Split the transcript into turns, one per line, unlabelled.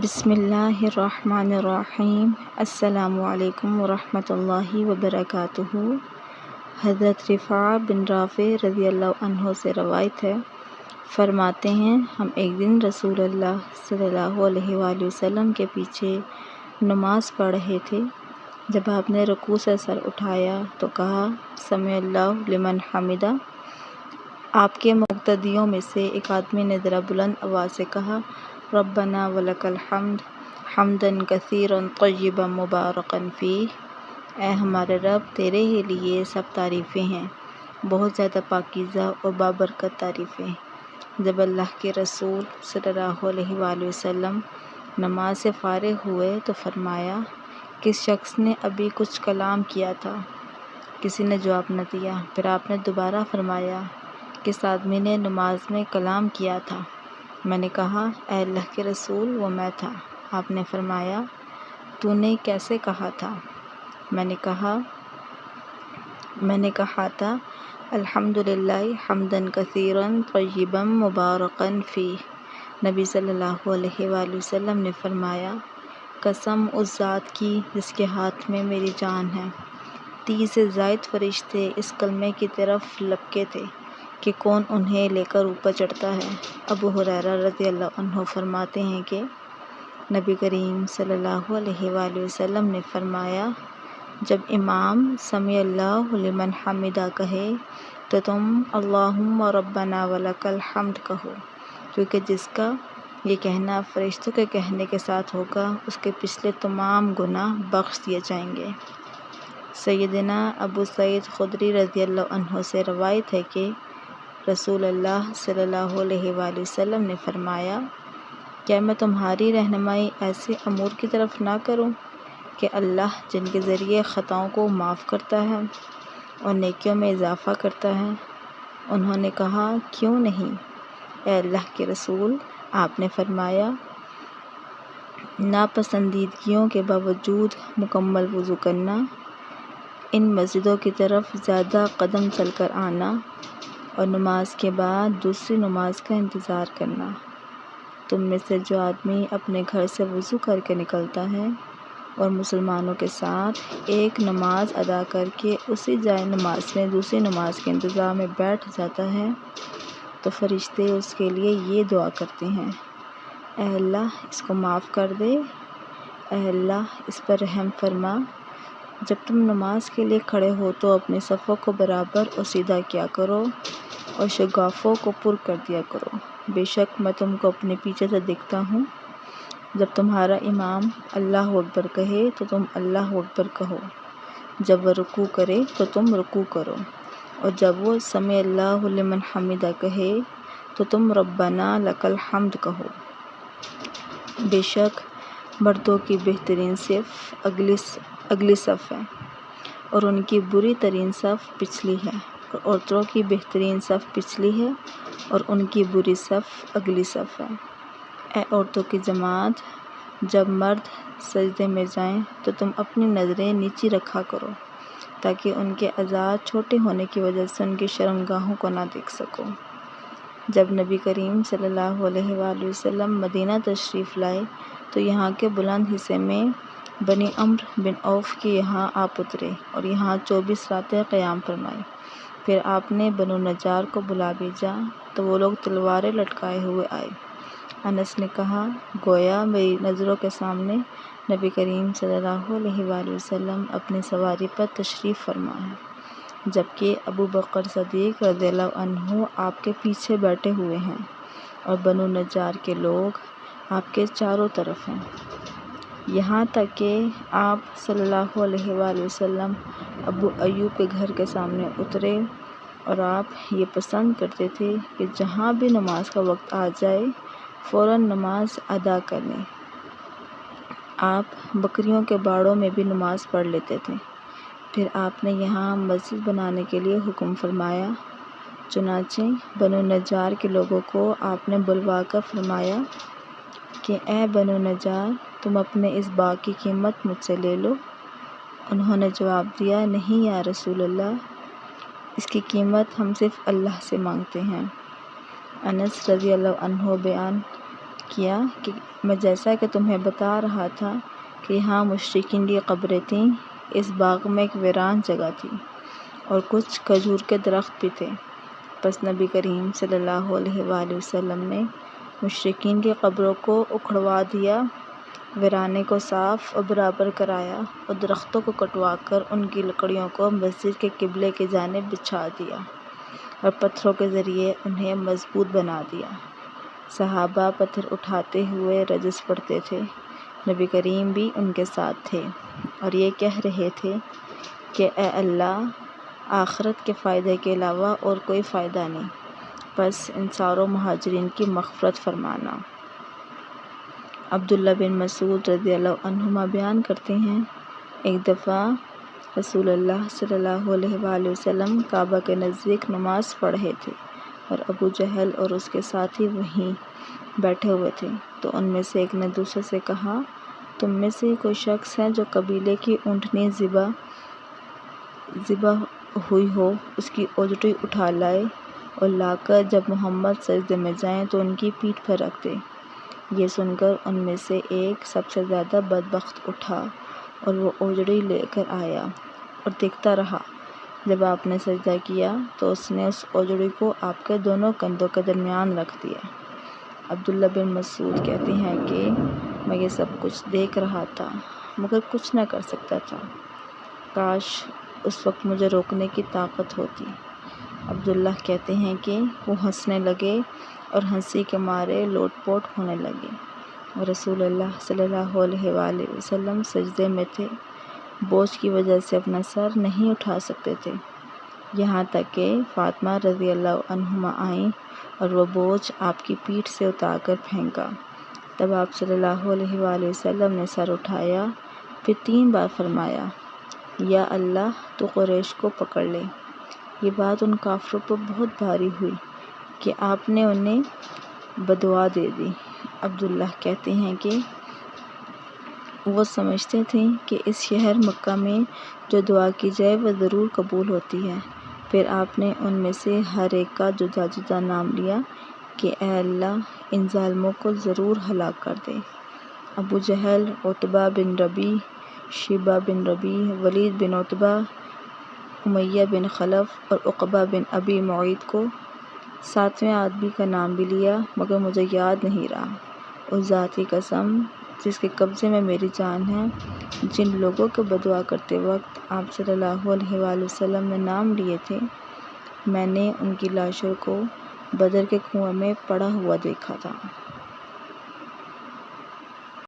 بسم اللہ الرحمن الرحیم۔ السلام علیکم ورحمۃ اللہ وبرکاتہ۔ حضرت رفاعہ بن رافع رضی اللہ عنہ سے روایت ہے، فرماتے ہیں ہم ایک دن رسول اللہ صلی اللہ علیہ وآلہ وسلم کے پیچھے نماز پڑھ رہے تھے۔ جب آپ نے رکوع سے سر اٹھایا تو کہا سمع اللہ لمن حمدہ۔ آپ کے مقتدیوں میں سے ایک آدمی نے ذرا بلند آواز سے کہا ربنا ولک الحمد حمدا کثیرا طیبا مبارکا فیہ۔ اے ہمارے رب، تیرے ہی لیے سب تعریفیں ہیں، بہت زیادہ پاکیزہ اور بابرکت تعریفیں۔ جب اللہ کے رسول صلی اللہ علیہ وآلہ وسلم نماز سے فارغ ہوئے تو فرمایا، کس شخص نے ابھی کچھ کلام کیا تھا؟ کسی نے جواب نہ دیا۔ پھر آپ نے دوبارہ فرمایا، کس آدمی نے نماز میں کلام کیا تھا؟ میں نے کہا، اے اللہ کے رسول، وہ میں تھا۔ آپ نے فرمایا، تو نے کیسے کہا تھا؟ میں نے کہا تھا الحمدللہ حمدا کثیرا طیبا مبارکا فیہ۔ نبی صلی اللہ علیہ وآلہ وسلم نے فرمایا، قسم اس ذات کی جس کے ہاتھ میں میری جان ہے، 30 سے زائد فرشتے اس کلمے کی طرف لپکے تھے کہ کون انہیں لے کر اوپر چڑھتا ہے۔ ابو ہریرہ رضی اللہ عنہ فرماتے ہیں کہ نبی کریم صلی اللہ علیہ وآلہ وسلم نے فرمایا، جب امام سمع اللہ لمن حمدہ کہے تو تم اللہم ربنا ولک الحمد کہو، کیونکہ جس کا یہ کہنا فرشتوں کے کہنے کے ساتھ ہوگا اس کے پچھلے تمام گناہ بخش دیے جائیں گے۔ سیدنا ابو سعید خدری رضی اللہ عنہ سے روایت ہے کہ رسول اللہ صلی اللہ علیہ وآلہ وسلم نے فرمایا، کیا میں تمہاری رہنمائی ایسے امور کی طرف نہ کروں کہ اللہ جن کے ذریعے خطاؤں کو معاف کرتا ہے اور نیکیوں میں اضافہ کرتا ہے؟ انہوں نے کہا، کیوں نہیں اے اللہ کے رسول؟ آپ نے فرمایا، ناپسندیدگیوں کے باوجود مکمل وضو کرنا، ان مسجدوں کی طرف زیادہ قدم چل کر آنا اور نماز کے بعد دوسری نماز کا انتظار کرنا۔ تم میں سے جو آدمی اپنے گھر سے وضو کر کے نکلتا ہے اور مسلمانوں کے ساتھ ایک نماز ادا کر کے اسی جائے نماز میں دوسری نماز کے انتظار میں بیٹھ جاتا ہے تو فرشتے اس کے لیے یہ دعا کرتے ہیں، اے اللہ اس کو معاف کر دے، اے اللہ اس پر رحم فرما۔ جب تم نماز کے لیے کھڑے ہو تو اپنے صفوں کو برابر اور سیدھا کیا کرو اور شگافوں کو پر کر دیا کرو، بے شک میں تم کو اپنے پیچھے سے دیکھتا ہوں۔ جب تمہارا امام اللہ اکبر کہے تو تم اللہ اکبر کہو، جب وہ رکوع کرے تو تم رکوع کرو، اور جب وہ سمع اللہ لمن حمدہ کہے تو تم ربنا لک الحمد کہو۔ بے شک مردوں کی بہترین صف اگلی صف ہے اور ان کی بری ترین صف پچھلی ہے، اور عورتوں کی بہترین صف پچھلی ہے اور ان کی بری صف اگلی صف ہے۔ اے عورتوں کی جماعت، جب مرد سجدے میں جائیں تو تم اپنی نظریں نیچی رکھا کرو تاکہ ان کے اعضاء چھوٹے ہونے کی وجہ سے ان کی شرمگاہوں کو نہ دیکھ سکو۔ جب نبی کریم صلی اللہ علیہ وآلہ وسلم مدینہ تشریف لائے تو یہاں کے بلند حصے میں بنی عمرو بن عوف کے یہاں آپ اترے اور یہاں 24 راتیں قیام فرمائی۔ پھر آپ نے بنو نجار کو بلا بھیجا تو وہ لوگ تلواریں لٹکائے ہوئے آئے۔ انس نے کہا، گویا میری نظروں کے سامنے نبی کریم صلی اللہ علیہ وآلہ وسلم اپنی سواری پر تشریف فرما ہے، جبکہ ابو بکر صدیق رضی اللہ عنہ آپ کے پیچھے بیٹھے ہوئے ہیں اور بنو نجار کے لوگ آپ کے چاروں طرف ہیں۔ یہاں تک کہ آپ صلی اللہ علیہ وآلہ وسلم ابو ایوب کے گھر کے سامنے اترے اور آپ یہ پسند کرتے تھے کہ جہاں بھی نماز کا وقت آ جائے فوراً نماز ادا کر لیں۔ آپ بکریوں کے باڑوں میں بھی نماز پڑھ لیتے تھے۔ پھر آپ نے یہاں مسجد بنانے کے لیے حکم فرمایا، چنانچہ بنو نجار کے لوگوں کو آپ نے بلوا کر فرمایا کہ اے بنو نجار، تم اپنے اس باغ کی قیمت مجھ سے لے لو۔ انہوں نے جواب دیا، نہیں یا رسول اللہ، اس کی قیمت ہم صرف اللہ سے مانگتے ہیں۔ انس رضی اللہ عنہ بیان کیا کہ میں جیسا کہ تمہیں بتا رہا تھا کہ یہاں مشرکین کی قبریں تھیں، اس باغ میں ایک ویران جگہ تھی اور کچھ کھجور کے درخت بھی تھے۔ پس نبی کریم صلی اللہ علیہ وآلہ وسلم نے مشرکین کی قبروں کو اکھڑوا دیا، ویرانے کو صاف اور برابر کرایا اور درختوں کو کٹوا کر ان کی لکڑیوں کو مسجد کے قبلے کی جانب بچھا دیا اور پتھروں کے ذریعے انہیں مضبوط بنا دیا۔ صحابہ پتھر اٹھاتے ہوئے رجز پڑھتے تھے، نبی کریم بھی ان کے ساتھ تھے اور یہ کہہ رہے تھے کہ اے اللہ، آخرت کے فائدے کے علاوہ اور کوئی فائدہ نہیں، بس انصار و مہاجرین کی مغفرت فرمانا۔ عبداللہ بن مسعود رضی اللہ عنہما بیان کرتے ہیں، ایک دفعہ رسول اللہ صلی اللہ علیہ وآلہ وسلم کعبہ کے نزدیک نماز پڑھ رہے تھے اور ابو جہل اور اس کے ساتھی وہیں بیٹھے ہوئے تھے، تو ان میں سے ایک نے دوسرے سے کہا، تم میں سے کوئی شخص ہے جو قبیلے کی اونٹنی ذبح ہوئی ہو، اس کی اوجڑی اٹھا لائے اور لا کر جب محمد سجدے میں جائیں تو ان کی پیٹھ پر رکھ دے۔ یہ سن کر ان میں سے ایک سب سے زیادہ بدبخت اٹھا اور وہ اوجڑی لے کر آیا اور دیکھتا رہا۔ جب آپ نے سجدہ کیا تو اس نے اس اوجڑی کو آپ کے دونوں کندھوں کے درمیان رکھ دیا۔ عبداللہ بن مسعود کہتے ہیں کہ میں یہ سب کچھ دیکھ رہا تھا مگر کچھ نہ کر سکتا تھا، کاش اس وقت مجھے روکنے کی طاقت ہوتی۔ عبداللہ کہتے ہیں کہ وہ ہنسنے لگے اور ہنسی کے مارے لوٹ پوٹ ہونے لگے اور رسول اللہ صلی اللہ علیہ وآلہ وسلم سجدے میں تھے، بوجھ کی وجہ سے اپنا سر نہیں اٹھا سکتے تھے، یہاں تک کہ فاطمہ رضی اللہ عنہما آئیں اور وہ بوجھ آپ کی پیٹھ سے اتار کر پھینکا۔ تب آپ صلی اللہ علیہ وآلہ وسلم نے سر اٹھایا، پھر 3 بار فرمایا، یا اللہ تو قریش کو پکڑ لے۔ یہ بات ان کافروں پر بہت بھاری ہوئی کہ آپ نے انہیں بددعا دے دی۔ عبداللہ کہتے ہیں کہ وہ سمجھتے تھے کہ اس شہر مکہ میں جو دعا کی جائے وہ ضرور قبول ہوتی ہے۔ پھر آپ نے ان میں سے ہر ایک کا جدا جدا نام لیا کہ اے اللہ ان ظالموں کو ضرور ہلاک کر دے۔ ابو جہل، عتبہ بن ربیع، شیبہ بن ربیع، ولید بن عتبہ، امیہ بن خلف اور عقبہ بن ابی معیط کو 7ویں آدمی کا نام بھی لیا مگر مجھے یاد نہیں رہا۔ اس ذات کی قسم جس کے قبضے میں میری جان ہے، جن لوگوں کو بددعا کرتے وقت آپ صلی اللہ علیہ وآلہ وسلم نے نام لیے تھے، میں نے ان کی لاشوں کو بدر کے کنویں میں پڑا ہوا دیکھا تھا۔